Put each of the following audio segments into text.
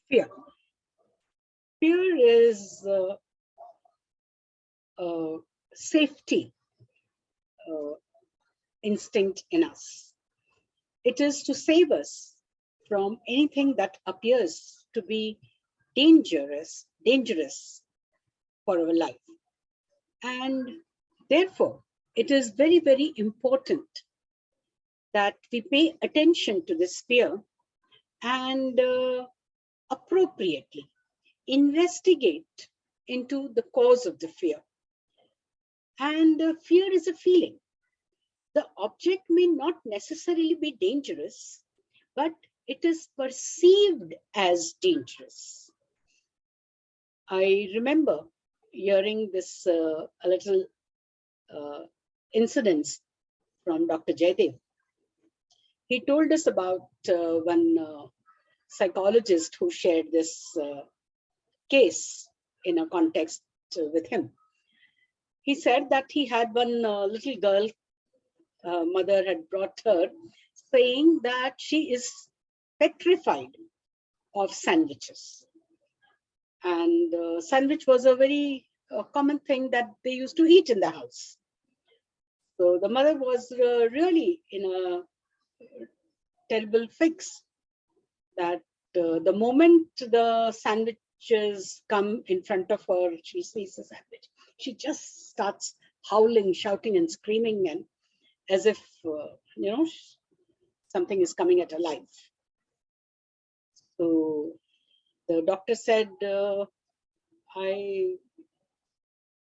Fear. Fear is safety instinct in us. It is to save us from anything that appears to be dangerous for our life. And therefore, it is very, very important that we pay attention to this fear and appropriately investigate into the cause of the fear. And fear is a feeling. The object may not necessarily be dangerous, but it is perceived as dangerous. I remember hearing this a little incidents from Dr. Jaydev. He told us about one psychologist who shared this case in a context with him. He said that he had one little girl, mother had brought her, saying that she is petrified of sandwiches. And sandwich was a very common thing that they used to eat in the house. So the mother was really in a terrible fix that the moment the sandwiches come in front of her, she sees the sandwich, she just starts howling, shouting and screaming, and as if, something is coming at her life. So the doctor said,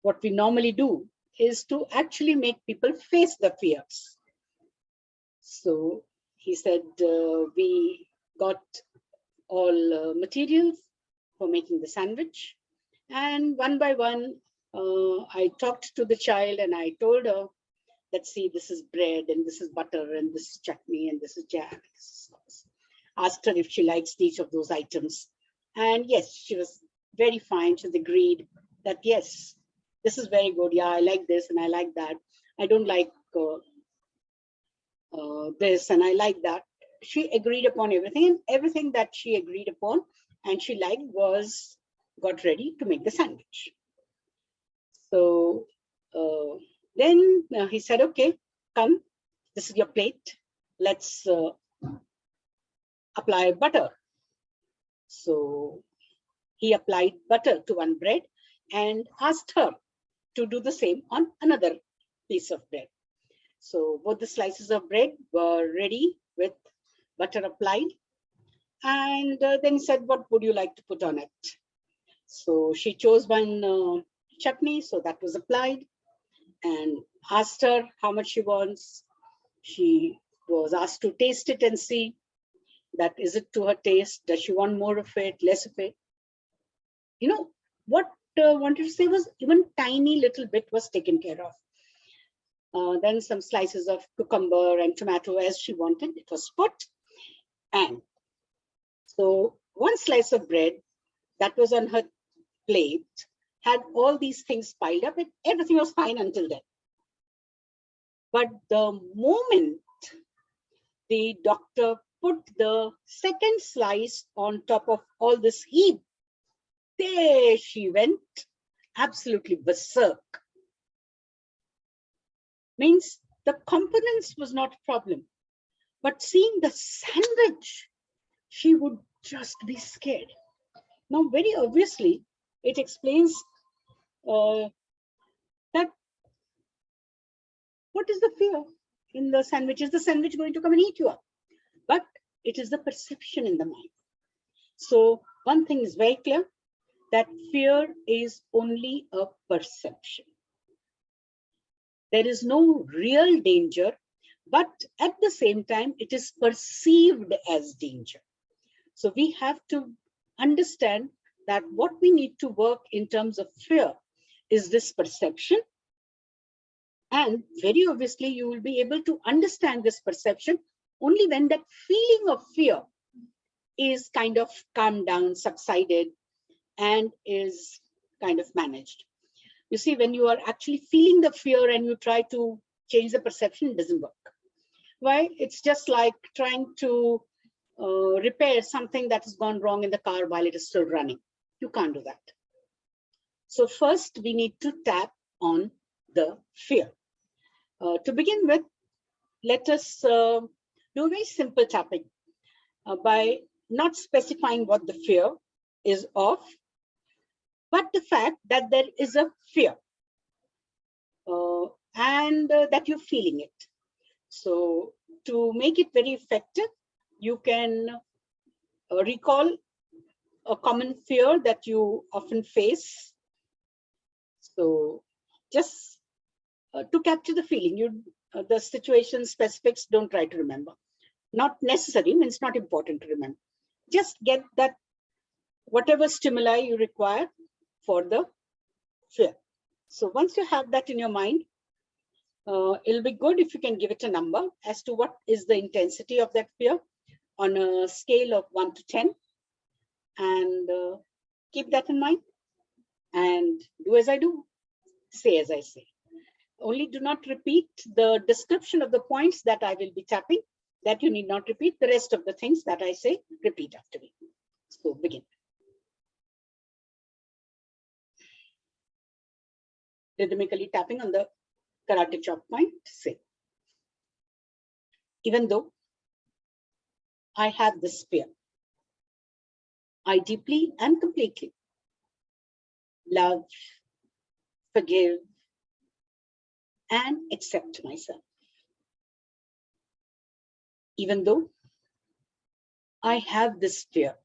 what we normally do is to actually make people face the fears. So he said, we got all materials for making the sandwich. And one by one, I talked to the child and I told her that, see, this is bread and this is butter and this is chutney and this is jam. This is sauce. Asked her if she likes each of those items. And yes, she was very fine. She agreed that, yes, this is very good. Yeah, I like this and I like that. I don't like this and I like that. She agreed upon everything, and everything that she agreed upon and she liked was got ready to make the sandwich. So then he said, okay, come, this is your plate. Let's apply butter. So he applied butter to one bread and asked her to do the same on another piece of bread. So both the slices of bread were ready with butter applied. And then he said, what would you like to put on it? So she chose one chutney, so that was applied, and asked her how much she wants. She was asked to taste it and see that is it to her taste. Does she want more of it, less of it? You know, what wanted to say was even tiny little bit was taken care of. Then some slices of cucumber and tomato as she wanted, it was put. And so one slice of bread that was on her plate had all these things piled up and everything was fine until then. But the moment the doctor put the second slice on top of all this heap, there she went, absolutely berserk. Means the components was not a problem, but seeing the sandwich, she would just be scared. Now, very obviously, it explains that what is the fear in the sandwich? Is the sandwich going to come and eat you up? But it is the perception in the mind. So one thing is very clear, that fear is only a perception. There is no real danger, but at the same time, it is perceived as danger. So we have to understand that what we need to work in terms of fear is this perception. And very obviously, you will be able to understand this perception only when that feeling of fear is kind of calmed down, subsided, and is kind of managed. You see, when you are actually feeling the fear and you try to change the perception, it doesn't work. Why? It's just like trying to repair something that has gone wrong in the car while it is still running. You can't do that. So first, we need to tap on the fear. To begin with, let us do a very simple tapping by not specifying what the fear is of, but the fact that there is a fear and that you're feeling it. So to make it very effective, you can recall a common fear that you often face. So just to capture the feeling, the situation specifics don't try to remember. Not necessary, means not important to remember. Just get that whatever stimuli you require for the fear. So once you have that in your mind, it'll be good if you can give it a number as to what is the intensity of that fear on a scale of 1 to 10, and keep that in mind and do as I do, say as I say. Only do not repeat the description of the points that I will be tapping. That you need not repeat. The rest of the things that I say, repeat after me. So begin. Rhythmically tapping on the karate chop point, say. Even though I have this fear, I deeply and completely love, forgive, and accept myself. Even though I have this fear,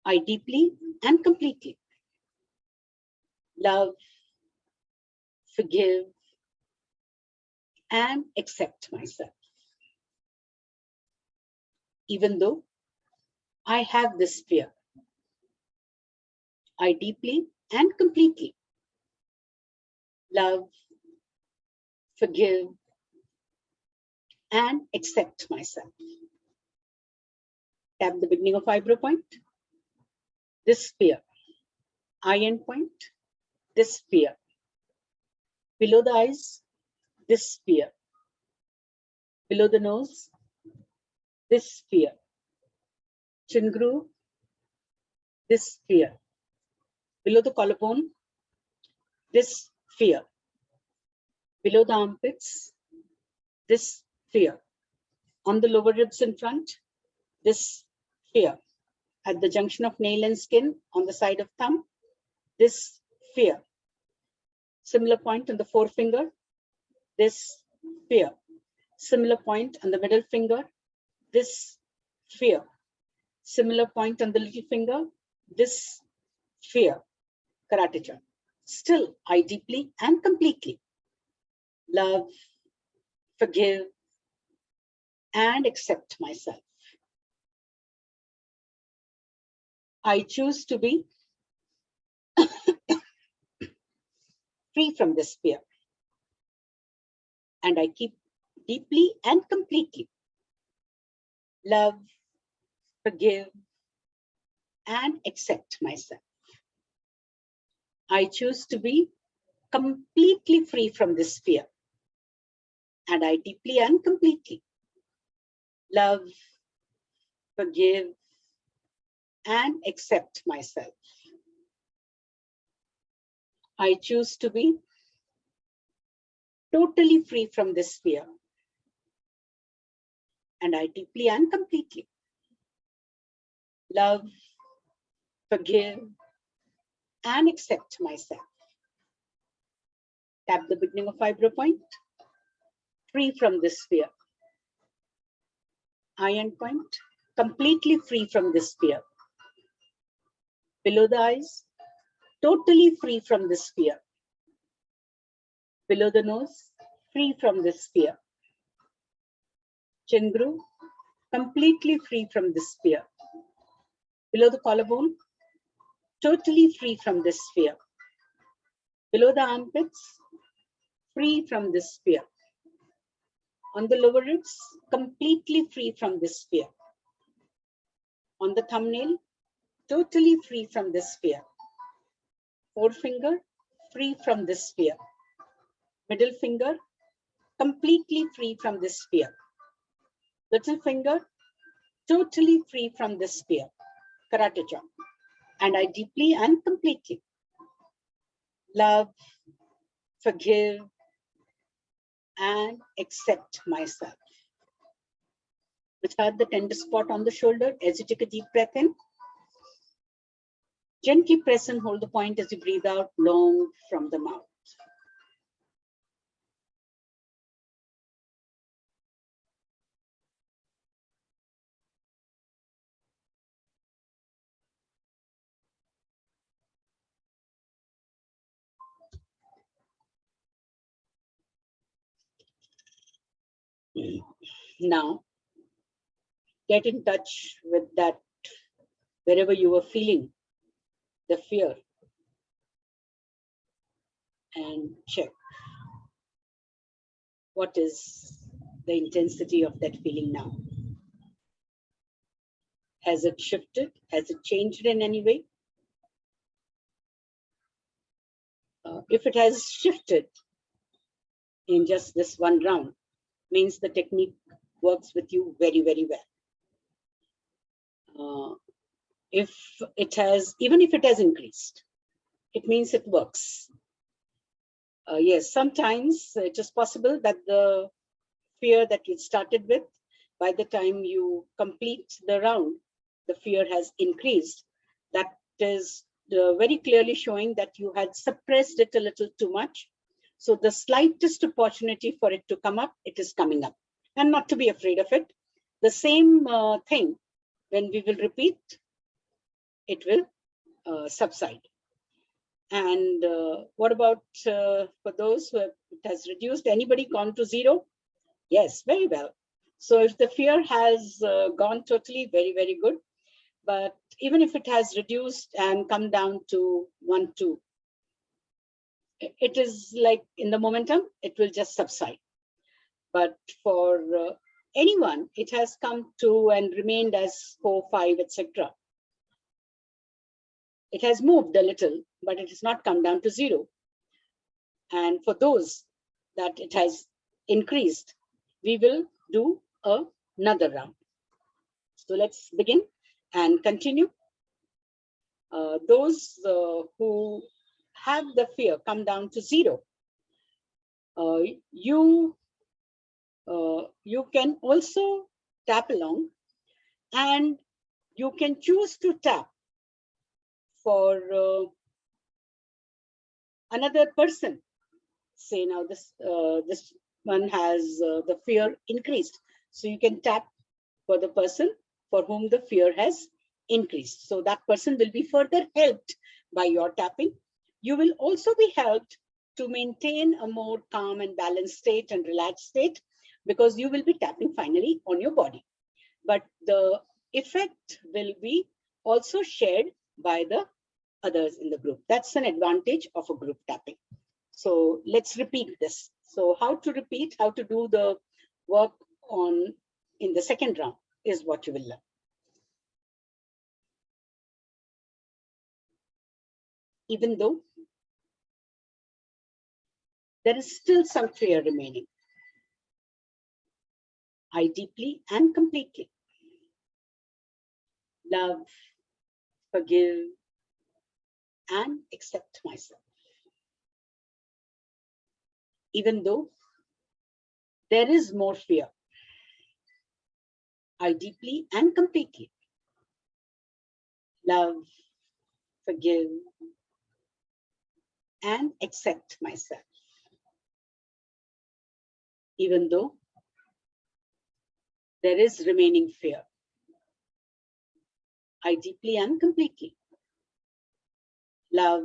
I deeply and completely love, forgive, and accept myself. Even though I have this fear, I deeply and completely love, forgive, and accept myself. Tap the beginning of eyebrow point, this fear. Eye end point, this fear. Below the eyes, this fear. Below the nose, this fear. Chin groove, this fear. Below the collarbone, this fear. Below the armpits, this fear. On the lower ribs in front, this fear. At the junction of nail and skin on the side of thumb, this fear. Similar point on the forefinger, this fear. Similar point on the middle finger, this fear. Similar point on the little finger, this fear. Karate chop. Still, I deeply and completely love, forgive, and accept myself. I choose to be free from this fear. And I keep deeply and completely love, forgive, and accept myself. I choose to be completely free from this fear. And I deeply and completely love, forgive, and accept myself. I choose to be totally free from this fear. And I deeply and completely love, forgive, and accept myself. Tap the beginning of eyebrow point, free from this fear. Eye end point, completely free from this fear. Below the eyes, totally free from this fear. Below the nose, free from this fear. Chin groove, completely free from this fear. Below the collarbone, totally free from this fear. Below the armpits, free from this fear. On the lower ribs, completely free from this fear. On the thumbnail, totally free from this fear. Forefinger, free from this fear. Middle finger, completely free from this fear. Little finger, totally free from this fear, karate chop, and I deeply and completely love, forgive, and accept myself. Without the tender spot on the shoulder, as you take a deep breath in, gently press and hold the point as you breathe out long from the mouth. Now, get in touch with that wherever you were feeling the fear and check what is the intensity of that feeling now. Has it shifted? Has it changed in any way? If it has shifted in just this one round, means the technique works with you very, very well. If it has, even if it has increased, it means it works. Yes, sometimes it is possible that the fear that you started with, by the time you complete the round, the fear has increased. That is very clearly showing that you had suppressed it a little too much. So the slightest opportunity for it to come up, it is coming up. And not to be afraid of it. The same thing, when we will repeat, it will subside. And what about for those who have, it has reduced, anybody gone to zero? Yes, very well. So if the fear has gone totally, very, very good. But even if it has reduced and come down to 1, 2, it is like in the momentum, it will just subside. But for anyone, it has come to and remained as 4, 5, etc. It has moved a little, but it has not come down to zero. And for those that it has increased, we will do another round. So let's begin and continue. Those who have the fear come down to zero, you can also tap along, and you can choose to tap for another person. Say now this one has the fear increased, so you can tap for the person for whom the fear has increased. So that person will be further helped by your tapping. You will also be helped to maintain a more calm and balanced state and relaxed state, because you will be tapping finally on your body. But the effect will be also shared by the others in the group. That's an advantage of a group tapping. So let's repeat this. So how to repeat, how to do the work on in the second round is what you will learn. Even though there is still some fear remaining, I deeply and completely love, forgive, and accept myself. Even though there is more fear, I deeply and completely love, forgive, and accept myself. Even though there is remaining fear, I deeply and completely love,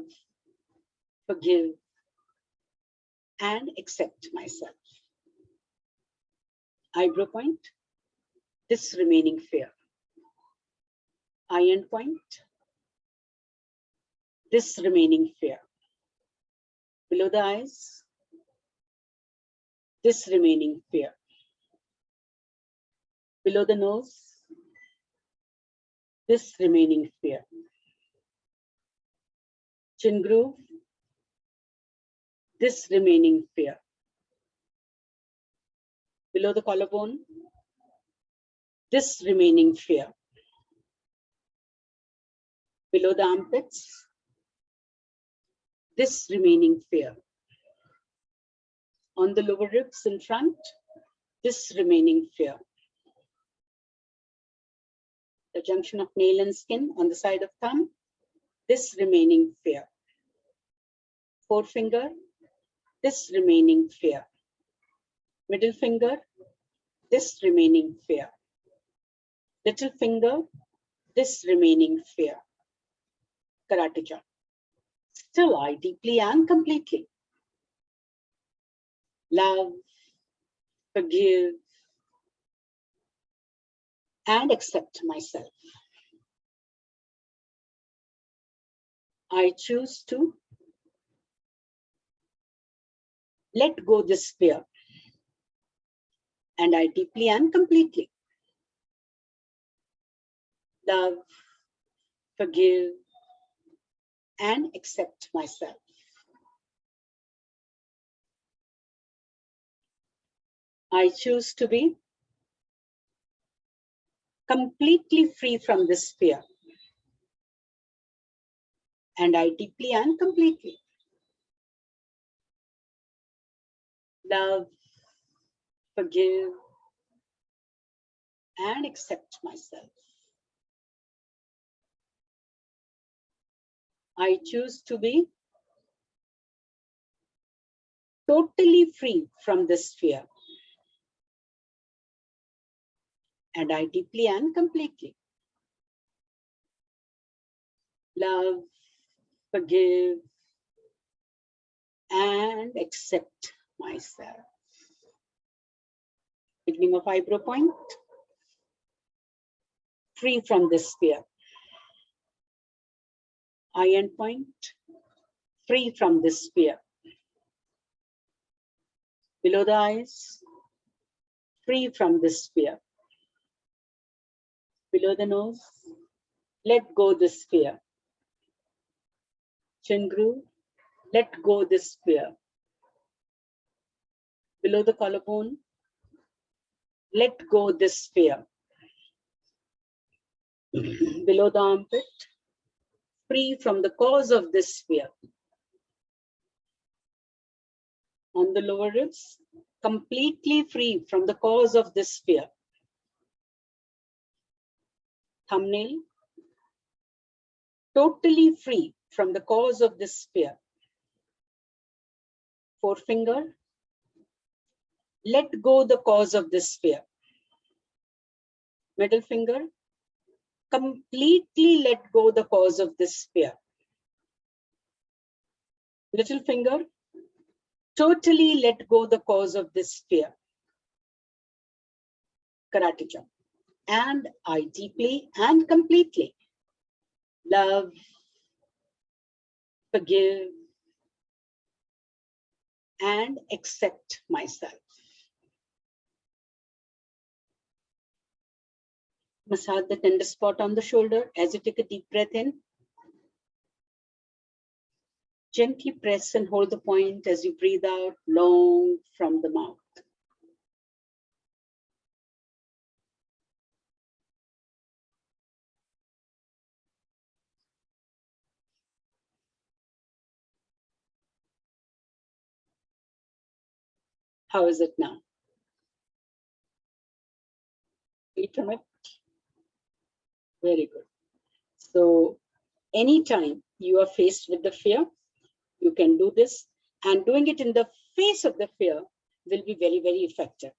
forgive, and accept myself. Eyebrow point, this remaining fear. Eye end point, this remaining fear. Below the eyes, this remaining fear. Below the nose, this remaining fear. Chin groove, this remaining fear. Below the collarbone, this remaining fear. Below the armpits, this remaining fear. On the lower ribs in front, this remaining fear. The junction of nail and skin on the side of thumb, this remaining fear. Forefinger, this remaining fear. Middle finger, this remaining fear. Little finger, this remaining fear. Karate chop. Still I deeply and completely love, forgive, and accept myself. I choose to let go this fear, and I deeply and completely love, forgive, and accept myself. I choose to be completely free from this fear, and I deeply and completely love, forgive, and accept myself. I choose to be totally free from this fear, and I deeply and completely love, forgive, and accept myself. Beginning of eyebrow point, free from this fear. Eye end point, free from this fear. Below the eyes, free from this fear. Below the nose, let go this fear. Chin groove, let go this fear. Below the collarbone, let go this fear. Below the armpit, free from the cause of this fear. On the lower ribs, completely free from the cause of this fear. Thumbnail, totally free from the cause of this fear. Forefinger, let go the cause of this fear. Middle finger, completely let go the cause of this fear. Little finger, totally let go the cause of this fear. Karate chop. And I deeply and completely love, forgive, and accept myself. Massage the tender spot on the shoulder as you take a deep breath in. Gently press and hold the point as you breathe out long from the mouth. How is it now? Feel from it? Very good. So anytime you are faced with the fear, you can do this, and doing it in the face of the fear will be very, very effective.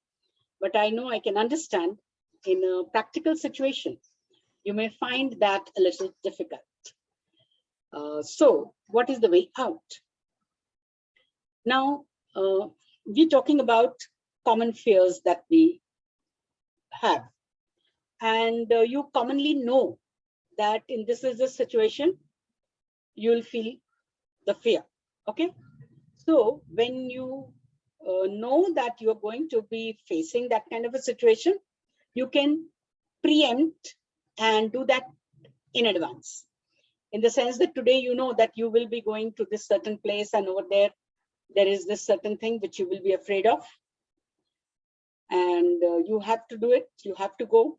But I know, I can understand, in a practical situation, you may find that a little difficult. So what is the way out? Now, we're talking about common fears that we have. And you commonly know that in this is a situation, you'll feel the fear, okay? So when you know that you're going to be facing that kind of a situation, you can preempt and do that in advance. In the sense that today you know that you will be going to this certain place, and over there is this certain thing which you will be afraid of. And you have to do it, you have to go.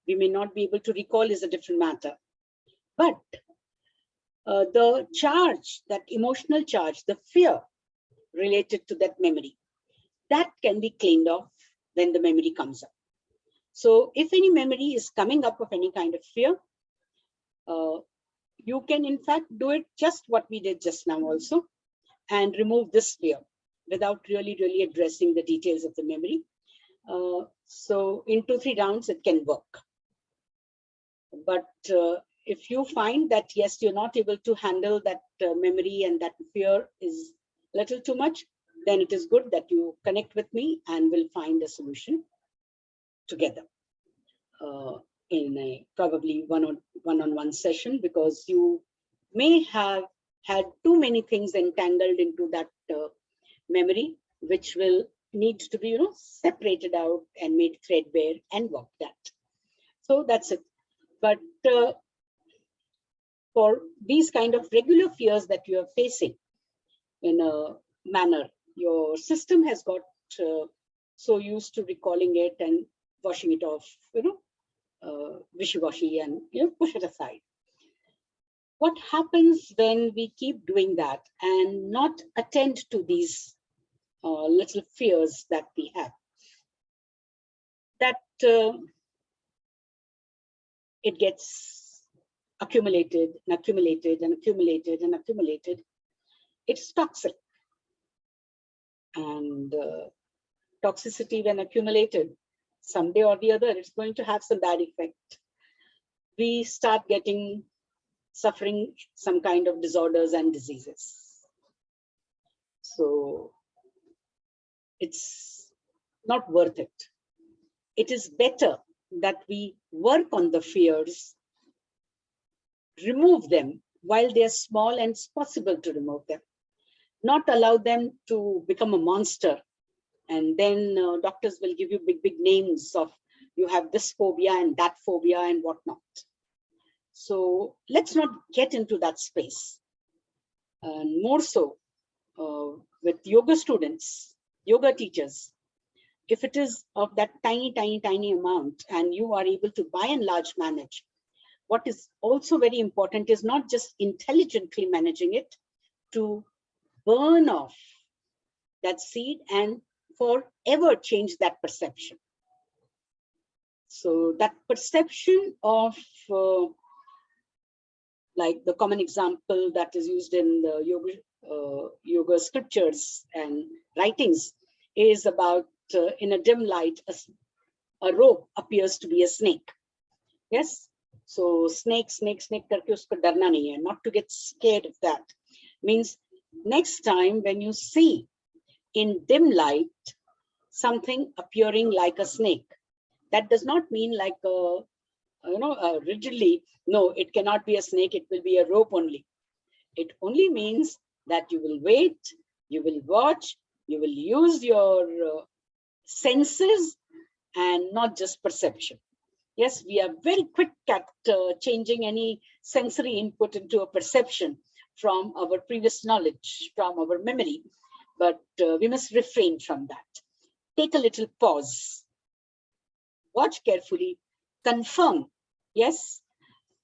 we may not be able to recall is a different matter. But the charge, that emotional charge, the fear related to that memory, that can be cleaned off when the memory comes up. So if any memory is coming up of any kind of fear, you can in fact do it just what we did just now also, and remove this fear without really addressing the details of the memory. So in 2-3 rounds, it can work. But if you find that, yes, you're not able to handle that memory and that fear is a little too much, then it is good that you connect with me and we'll find a solution together in a probably one-on-one session, because you may have had too many things entangled into that memory, which will need to be, separated out and made threadbare and worked at. So that's it. But for these kind of regular fears that you are facing in a manner, your system has got so used to recalling it and washing it off, wishy-washy, and push it aside. What happens when we keep doing that and not attend to these little fears that we have? That it gets accumulated and accumulated and accumulated and accumulated. It's toxic. And toxicity, when accumulated, someday or the other, it's going to have some bad effect. We start suffering some kind of disorders and diseases. So it's not worth it. It is better that we work on the fears, remove them while they're small and it's possible to remove them, not allow them to become a monster. And then doctors will give you big names of, you have this phobia and that phobia and whatnot. So let's not get into that space. And more so with yoga students, yoga teachers, if it is of that tiny amount and you are able to by and large manage, what is also very important is not just intelligently managing it, to burn off that seed and forever change that perception. So that perception of like the common example that is used in the yoga scriptures and writings is about in a dim light, a rope appears to be a snake. Yes. So snake karke usko darna nahi hai, not to get scared of that. Means next time when you see in dim light something appearing like a snake, that does not mean like rigidly, no, it cannot be a snake, it will be a rope only. It only means that you will wait, you will watch, you will use your senses and not just perception. Yes, we are very quick at changing any sensory input into a perception from our previous knowledge, from our memory, but we must refrain from that. Take a little pause, watch carefully, confirm, yes,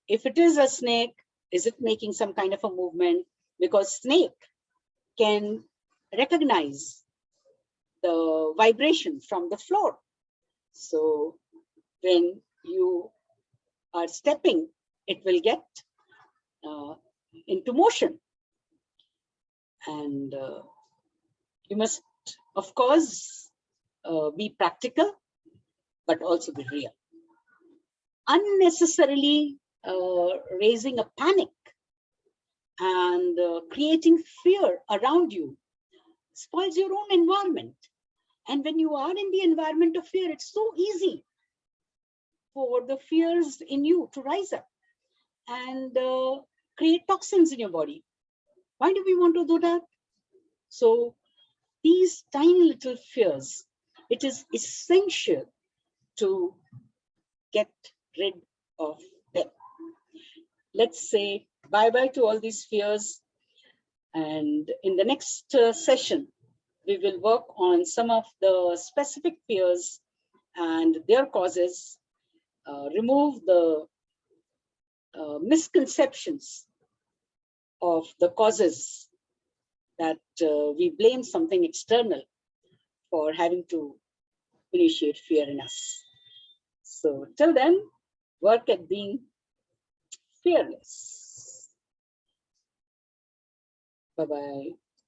if it is a snake, is it making some kind of a movement? Because snake can recognize the vibration from the floor. So when you are stepping, it will get into motion. And you must, of course, be practical, but also be real. Unnecessarily raising a panic and creating fear around you spoils your own environment. And when you are in the environment of fear, it's so easy for the fears in you to rise up and create toxins in your body. Why do we want to do that? So these tiny little fears, it is essential to get rid of them. Let's say bye-bye to all these fears. And in the next session, we will work on some of the specific fears and their causes, remove the misconceptions of the causes that we blame something external for having to initiate fear in us. So till then, work at being fearless. Bye-bye.